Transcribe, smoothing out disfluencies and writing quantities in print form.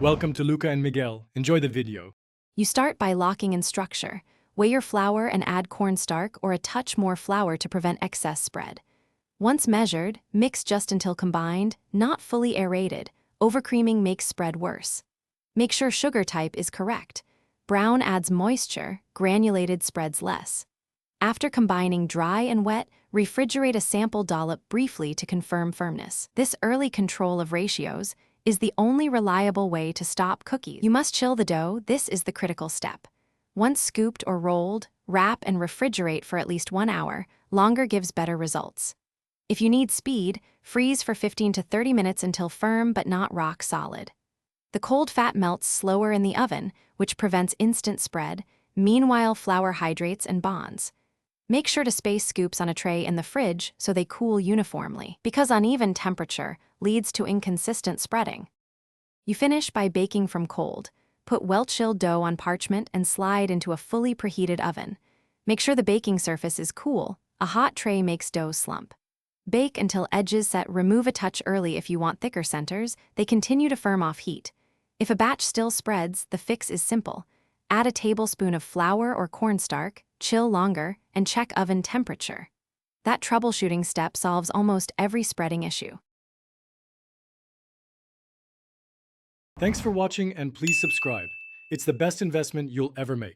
Welcome to Luca and Miguel. Enjoy the video. You start by locking in structure. Weigh your flour and add cornstarch or a touch more flour to prevent excess spread. Once measured, mix just until combined, not fully aerated. Overcreaming makes spread worse. Make sure sugar type is correct. Brown adds moisture, granulated spreads less. After combining dry and wet, refrigerate a sample dollop briefly to confirm firmness. This early control of ratios is the only reliable way to stop cookies. You must chill the dough. This is the critical step. Once scooped or rolled, wrap and refrigerate for at least 1 hour. Longer gives better results. If you need speed, freeze for 15 to 30 minutes until firm but not rock solid. The cold fat melts slower in the oven, which prevents instant spread. Meanwhile, flour hydrates and bonds. Make sure to space scoops on a tray in the fridge so they cool uniformly, because uneven temperature leads to inconsistent spreading. You finish by baking from cold. Put well-chilled dough on parchment and slide into a fully preheated oven. Make sure the baking surface is cool. A hot tray makes dough slump. Bake until edges set. Remove a touch early if you want thicker centers. They continue to firm off heat. If a batch still spreads, the fix is simple. Add a tablespoon of flour or cornstarch, chill longer, and check oven temperature. That troubleshooting step solves almost every spreading issue. Thanks for watching and please subscribe. It's the best investment you'll ever make.